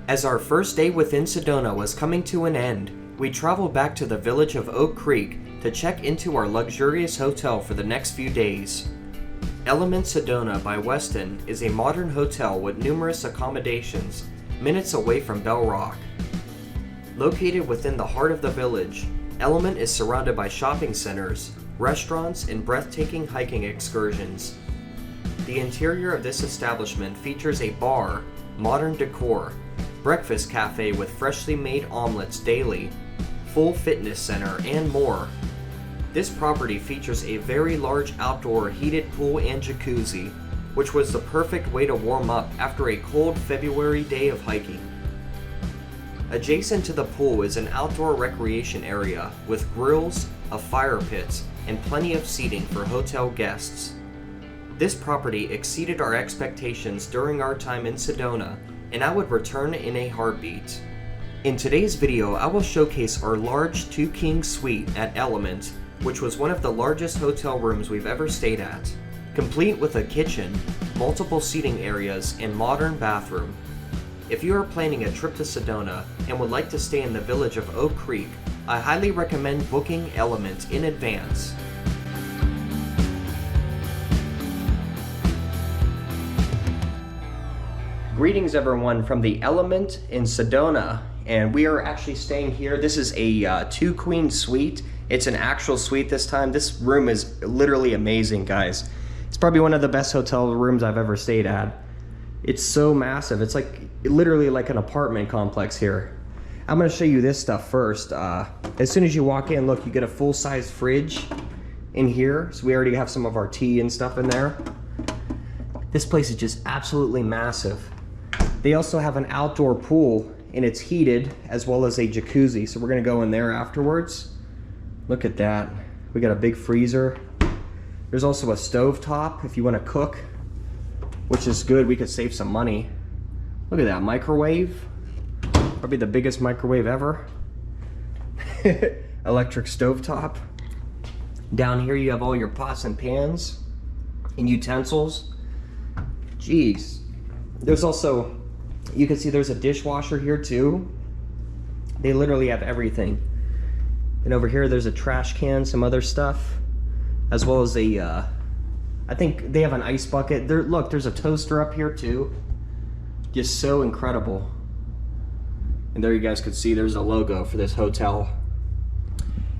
As our first day within Sedona was coming to an end, we traveled back to the village of Oak Creek to check into our luxurious hotel for the next few days. Element Sedona by Westin is a modern hotel with numerous accommodations, minutes away from Bell Rock. Located within the heart of the village, Element is surrounded by shopping centers, restaurants, and breathtaking hiking excursions. The interior of this establishment features a bar, modern decor, breakfast cafe with freshly made omelets daily, full fitness center, and more. This property features a very large outdoor heated pool and jacuzzi, which was the perfect way to warm up after a cold February day of hiking. Adjacent to the pool is an outdoor recreation area with grills, a fire pit, and plenty of seating for hotel guests. This property exceeded our expectations during our time in Sedona, and I would return in a heartbeat. In today's video, I will showcase our large 2-king suite at Element, which was one of the largest hotel rooms we've ever stayed at, complete with a kitchen, multiple seating areas, and modern bathroom. If you are planning a trip to Sedona and would like to stay in the village of Oak Creek, I highly recommend booking Element in advance. Greetings everyone from the Element in Sedona, and we are actually staying here. This is a 2-queen suite. It's an actual suite this time. This room is literally amazing, guys. It's probably one of the best hotel rooms I've ever stayed at. It's so massive. It's like literally like an apartment complex here. I'm gonna show you this stuff first. As soon as you walk in, look, you get a full-size fridge in here. So we already have some of our tea and stuff in there. This place is just absolutely massive. They also have an outdoor pool, and it's heated, as well as a jacuzzi. So we're gonna go in there afterwards. Look at that. We got a big freezer. There's also a stove top if you wanna cook, which is good. We could save some money. Look at that microwave. Probably the biggest microwave ever. Electric stove top. Down here you have all your pots and pans and utensils. Jeez. There's also, you can see there's a dishwasher here too. They literally have everything. And over here there's a trash can, some other stuff, as well as a, I think they have an ice bucket. Look, there's a toaster up here too. Just so incredible. And there you guys could see there's a logo for this hotel.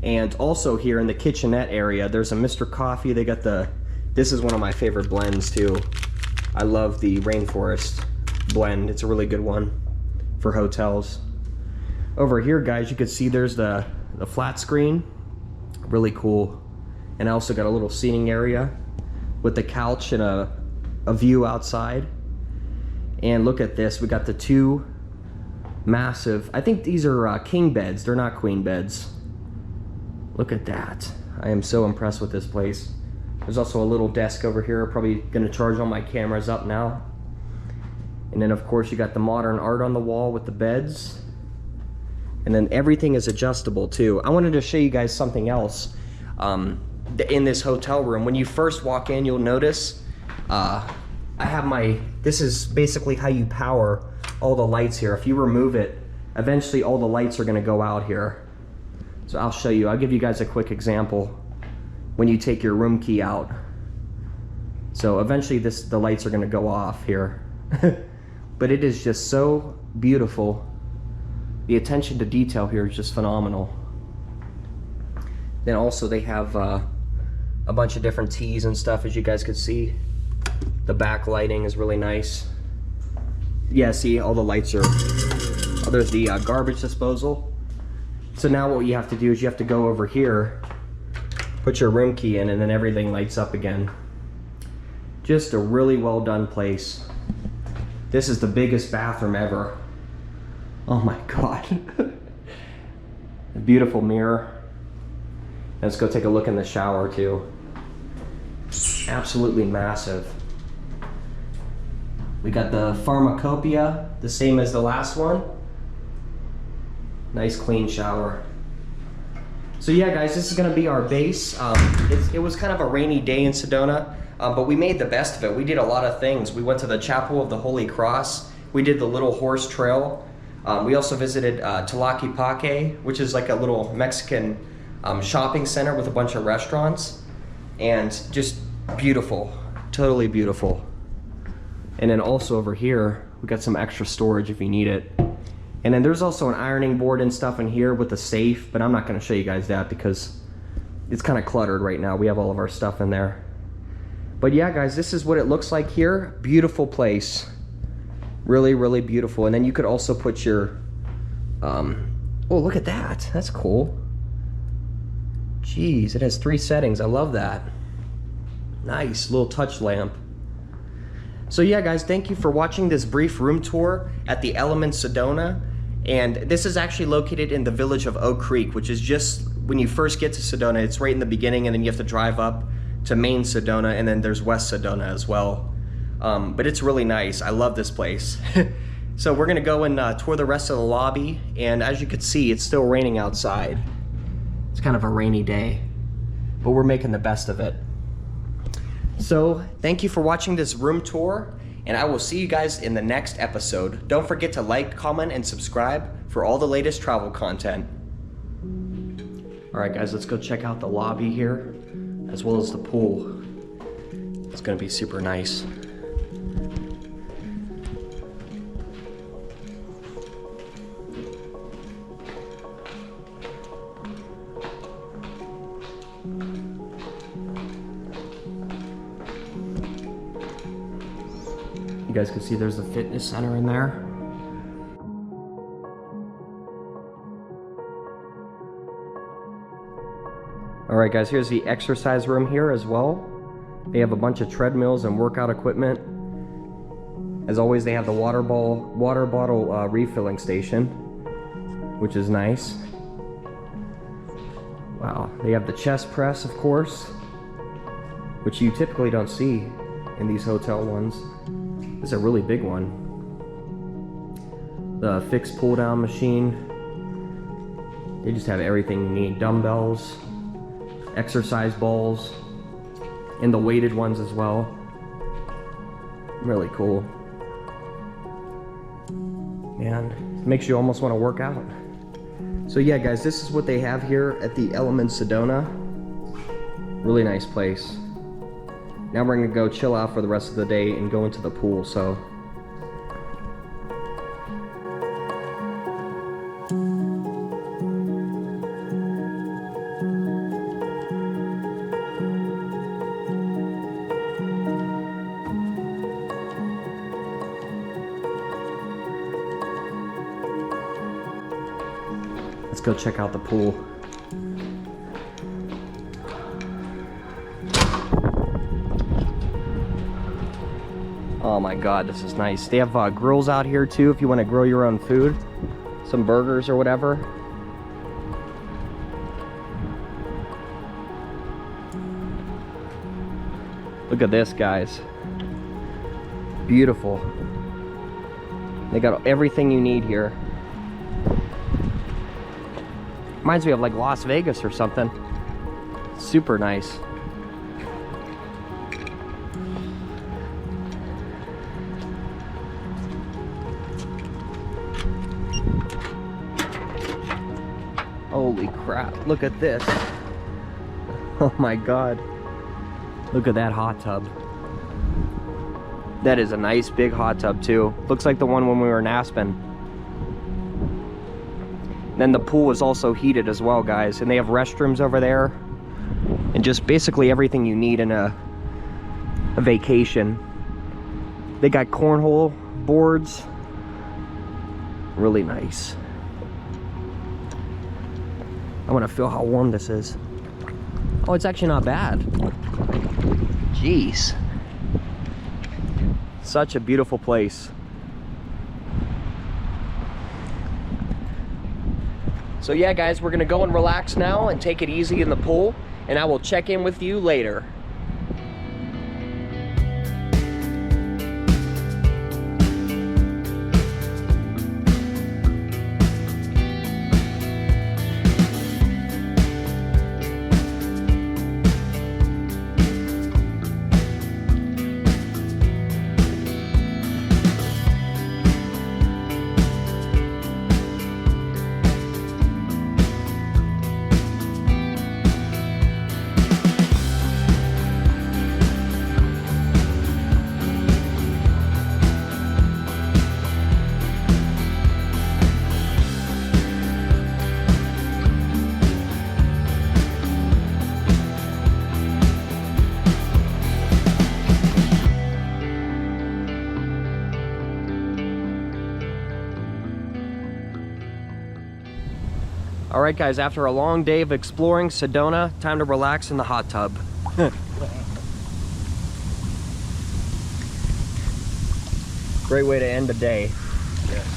And also here in the kitchenette area, there's a Mr. Coffee. They got this is one of my favorite blends too. I love the Rainforest blend. It's a really good one for hotels. Over here, guys, you can see there's the flat screen. Really cool. And I also got a little seating area with the couch and a view outside. And look at this. We got the 2 massive, I think these are king beds. They're not queen beds. Look at that. I am so impressed with this place. There's also a little desk over here. Probably gonna charge all my cameras up now. And then of course you got the modern art on the wall with the beds. And then everything is adjustable too. I wanted to show you guys something else. In this hotel room, when you first walk in, you'll notice I have this is basically how you power all the lights here. If you remove it, eventually all the lights are gonna go out here. So I'll show you. I'll give you guys a quick example. When you take your room key out. So eventually the lights are gonna go off here. But it is just so beautiful. The attention to detail here is just phenomenal. Then also they have a bunch of different teas and stuff, as you guys could see. The backlighting is really nice. Yeah, see, all the lights are, there's the garbage disposal. So now what you have to do is you have to go over here, put your room key in, and then everything lights up again. Just a really well done place. This is the biggest bathroom ever. Oh my God. A beautiful mirror. Let's go take a look in the shower too. Absolutely massive. We got the pharmacopoeia, the same as the last one. Nice clean shower. So yeah, guys, this is gonna be our base. It was kind of a rainy day in Sedona, but we made the best of it. We did a lot of things. We went to the Chapel of the Holy Cross. We did the Little Horse Trail. We also visited Tlaquepaque, which is like a little Mexican shopping center with a bunch of restaurants, and just beautiful, totally beautiful. And then also over here, we got some extra storage if you need it. And then there's also an ironing board and stuff in here with a safe, but I'm not gonna show you guys that because it's kind of cluttered right now. We have all of our stuff in there. But yeah, guys, this is what it looks like here. Beautiful place. Really, really beautiful. And then you could also put your, oh, look at that. That's cool. Jeez, it has 3 settings. I love that. Nice little touch lamp. So yeah, guys, thank you for watching this brief room tour at the Element Sedona. And this is actually located in the village of Oak Creek, which is just when you first get to Sedona. It's right in the beginning, and then you have to drive up to main Sedona, and then there's West Sedona as well. But it's really nice. I love this place. So we're gonna go and tour the rest of the lobby, and as you can see, it's still raining outside. It's kind of a rainy day, but we're making the best of it. So thank you for watching this room tour, and I will see you guys in the next episode. Don't forget to like, comment, and subscribe for all the latest travel content. All right, guys, let's go check out the lobby here, as well as the pool. It's gonna be super nice. You guys can see there's a fitness center in there. All right, guys, here's the exercise room here as well. They have a bunch of treadmills and workout equipment. As always, they have the water bottle refilling station, which is nice. Wow, they have the chest press, of course, which you typically don't see in these hotel ones. This is a really big one. The fixed pull down machine. They just have everything you need. Dumbbells, exercise balls, and the weighted ones as well. Really cool. Man, makes you almost want to work out. So yeah, guys, this is what they have here at the Element Sedona. Really nice place. Now we're gonna go chill out for the rest of the day and go into the pool, so. Let's go check out the pool. Oh my God, this is nice. They have grills out here too if you want to grill your own food. Some burgers or whatever. Look at this, guys. Beautiful. They got everything you need here. Reminds me of like Las Vegas or something. Super nice. Holy crap, look at this. Oh my God. Look at that hot tub. That is a nice big hot tub too. Looks like the one when we were in Aspen. Then the pool is also heated as well, guys. And they have restrooms over there. And just basically everything you need in a vacation. They got cornhole boards. Really nice. I want to feel how warm this is. Oh, it's actually not bad. Jeez. Such a beautiful place. So yeah, guys, we're gonna go and relax now and take it easy in the pool, and I will check in with you later. All right, guys, after a long day of exploring Sedona, time to relax in the hot tub. Great way to end the day. Yes.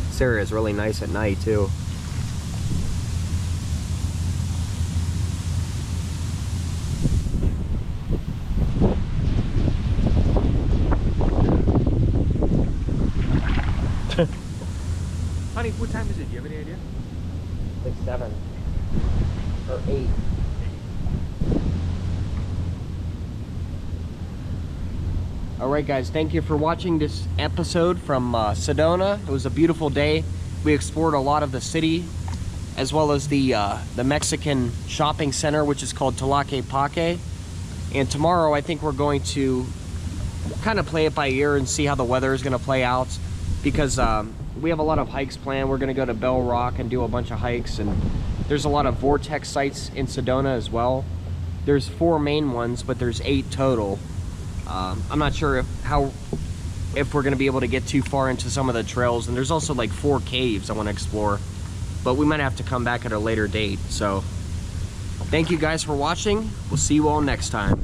This area is really nice at night, too. Honey, what time is it? Do you have any idea? Like 7 or 8. All right, guys, thank you for watching this episode from Sedona. It was a beautiful day. We explored a lot of the city, as well as the Mexican shopping center, which is called Tlaquepaque. And tomorrow, I think we're going to kind of play it by ear and see how the weather is going to play out, because we have a lot of hikes planned. We're going to go to Bell Rock and do a bunch of hikes, and there's a lot of vortex sites in Sedona as well. There's 4 main ones, but there's 8 total. I'm not sure if we're going to be able to get too far into some of the trails, and there's also like 4 caves I want to explore, but we might have to come back at a later date. So thank you guys for watching. We'll see you all next time.